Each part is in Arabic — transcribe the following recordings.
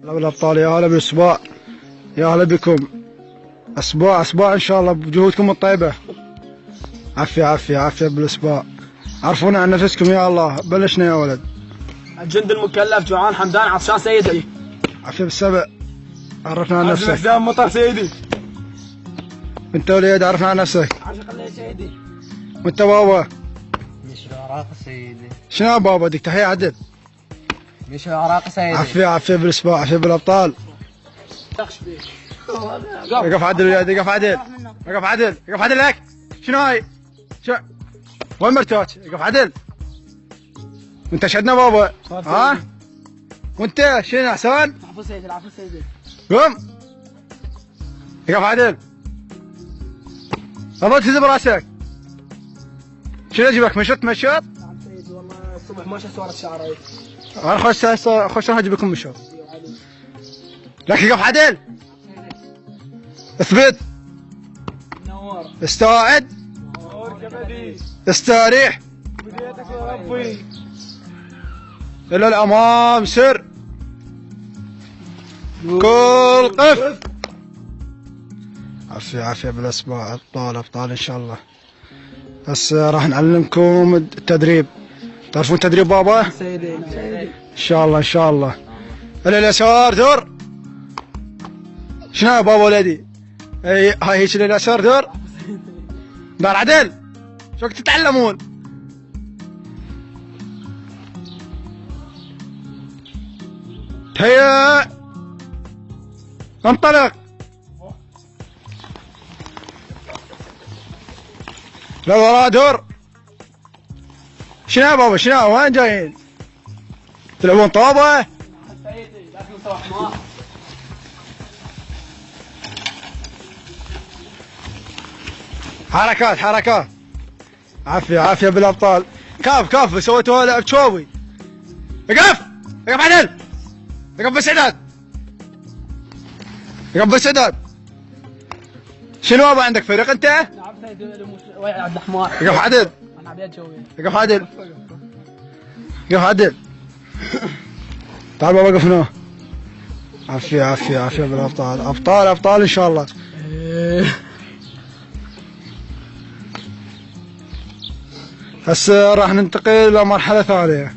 هلا بالابطال، يا هلا بالاسبوع، يا هلا بكم. اسبوع ان شاء الله بجهودكم الطيبه. عافيه عافيه عافيه بالاسبوع. عرفونا عن نفسكم يا الله. بلشنا يا ولد. الجند المكلف جوعان حمدان عطشان سيدي. عافيه بالسبع. عرفنا عن نفسك. حسام مطر سيدي. وانت وليد عرفنا عن نفسك. عاشق الله سيدي. وانت بابا؟ مش العراق سيدي. شنو بابا بدك تحية عدل؟ مش العراق سيدي. عافيه عافيه بالاسبوع، عافيه بالابطال. اقف عدل وليد، اقف عدل، اقف عدل، اقف عدل لك. شنو هاي؟ وين مرتاج؟ اقف عدل. وانت شدنا بابا؟ ها؟ وانت شنو احسان؟ العفو سيدي، العفو سيدي. قم. اقف عدل. ظل تهز براسك. شنو يجيبك؟ مشط؟ نعم سيدي، والله الصبح ما شفت ورا شعري. انا خش راح اجيب لكم مشط. لك اقف عدل. اثبت. نور. استوعد. نور كبدي. استريح. بديتك يا ربي. الى الامام سر. كل قف. عافية عافية بالاسبوع. ابطال ابطال ان شاء الله. هسه راح نعلمكم التدريب. تعرفون تدريب بابا؟ سيدي ان شاء الله ان شاء الله. الى اليسار دور. شنو يا بابا ولدي؟ هاي هيك اليسار دور. دار عدل. شو تتعلمون؟ هيا انطلق. للوراء دور. شنو يا بابا؟ شنو وين جايين؟ تلعبون طابة؟ سيدي لازم نسوي حمار. حركات حركات. عافية عافية بالابطال. كاف سويتوها لعب شوبي. اقف اقف عدل. اقف باستعداد. اقف باستعداد. شنو بابا عندك فريق انت؟ نعم سيدي، ويا عبد الحمار. اقف عدل. انا ابيض شوي. اقف عدل. اقف عدل. تعال بابا اقف هنا. عافية عافية عافية بالابطال. ابطال ابطال ان شاء الله. هسه راح ننتقل الى مرحلة ثانية،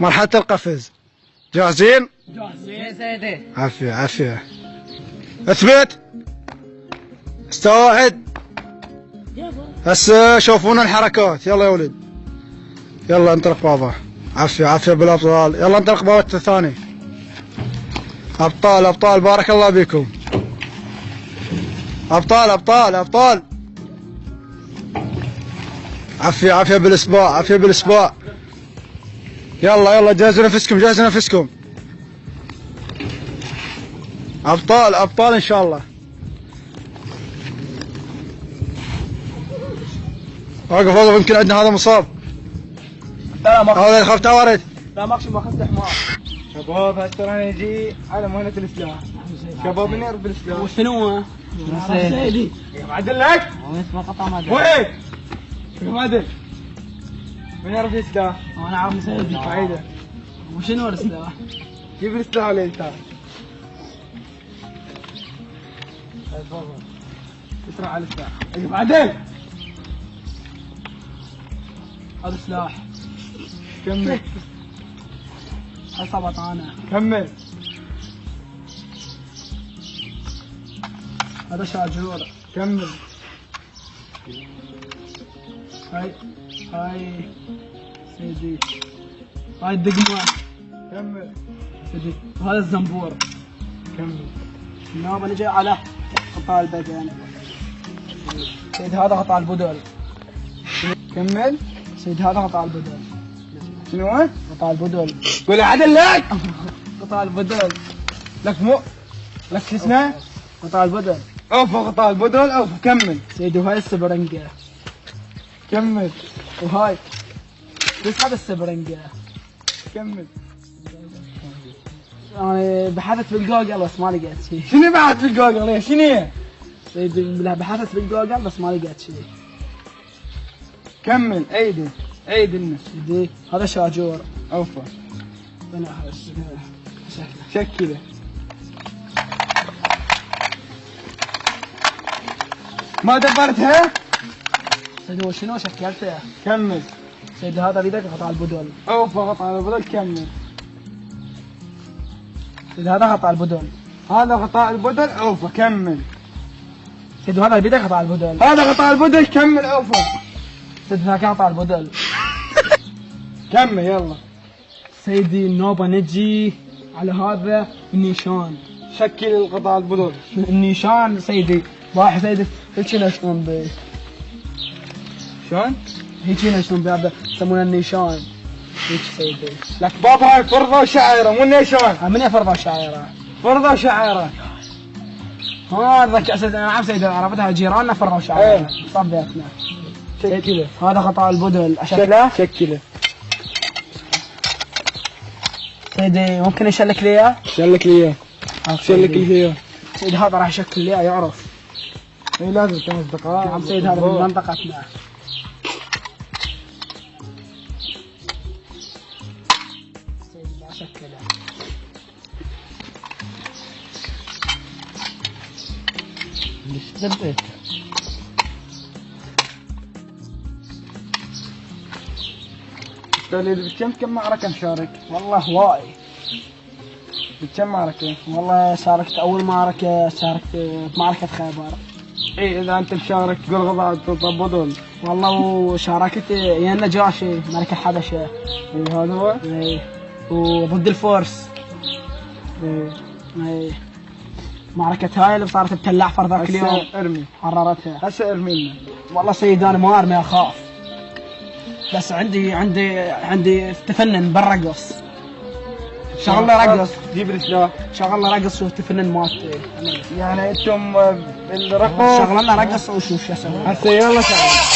مرحلة القفز. جاهزين؟ جاهزين سيدي. عافية عافية. اثبت. استوعد. هسه شوفونا الحركات. يلا يا ولد. يلا انطلق بابا. عافية عافية بالابطال. يلا انطلق بابا الثاني. ابطال ابطال بارك الله بكم. ابطال ابطال ابطال. عافية عافية بالاسبوع، عافية بالاسبوع. يلا يلا جهزوا نفسكم، جهزوا نفسكم. ابطال ابطال ان شاء الله. وقف وقف، يمكن عندنا هذا مصاب. لا ما هذا يخاف تعورت. لا ما ما اخذت حمار. شباب هسه راح نجي على مهنة الإسلام. شباب نعرف بالإسلام. وشنو؟ سيدي. عدل لك؟ ما قطع ما وين؟ شوف عدل. من يعرف الإسلام؟ انا عارف سيدي. قاعدة. وشنو السلاح؟ جيب الإسلام عليه تعال. اسرع على الإسلام. اقف عدل. هذا سلاح. كمل. عصبت انا. كمل. هذا شاجور. كمل. هاي سيدي. هاي الدقمة. كمل. سيدي. وهذا الزنبور. كمل. اليوم انا جاي على قطاع البدن. سيدي هذا قطاع البدل. كمل. سيدي هذا قطاع البدل. شنو هو؟ قطاع البدل. قول عدل لك. قطاع البدل. لك لك شو اسمه؟ قطاع البدل. اوف قطع البدل اوف. كمل. سيدي وهاي السبرنجة. كمل. وهاي تسحب السبرنجة. كمل. انا بحثت بالجوجل بس ما لقيت شيء. شنو بعد في الجوجل ليه؟ شنو هي؟ سيدي بحثت بالجوجل بس ما لقيت شيء. كمل. عيد الناس. سيدي هذا شاجور. اوفا. شكله. ما دبرتها؟ سيدي هو شنو شكلته؟ كمل. سيدي هذا بيدك قطع البدل. اوف قطع البدل. كمل. سيدي هذا قطع البدل. هذا غطاء البدل. اوف كمل. سيدي هذا بيدك قطع البدل. هذا غطاء البدل. كمل. اوف. سيدي ذاك قطع البدل. كمل يلا. سيدي النوبة نجي على هذا النيشان. شكل القطاع البدل. النيشان سيدي راح سيدي هيك شلون بي شلون؟ هيك شلون بهذا يسمونه النيشان. هيك سيدي. لك بابا هاي فرضة وشعيرة مو نيشان. من يفرض الشاعرة؟ فرضة وشعيرة. هذا سيدي نعم سيدي عرفتها جيراننا فرضوا شاعرة. صاب بيتنا. شكله. هذا قطع البدل اشكله. شكله. سيدي ممكن يشلك لي اياه؟ شلك لي اياه. شلك لي اياه. سيدي هذا راح يشكل لي اياه يعرف. اي لازم 5 دقائق. نعم سيد هذا من منطقتنا. سيدي لا شكله. ليش دبيت؟ بكم معركة مشارك؟ والله هواي. بكم معركة؟ والله شاركت اول معركة شاركت بمعركة خيبر. اي اذا انت مشارك تقول غضاء تطبطون. والله وشاركت يا النجاشي ملك الحبشة. اي هذا هو؟ اي وضد الفرس. اي معركة هاي اللي صارت بتل احفر ذاك اليوم هسه ارمي. حررتها. هسه ارمي لنا. والله سيد انا ما ارمي اخاف. بس عندي تفنن بالرقص. شغلنا رقص. جيب السلاح. شغلنا رقص شوف تفنن مالتي. يعني انتم بالرقص شغلنا رقص وشوف شو اسوي. هسه يلا شغل.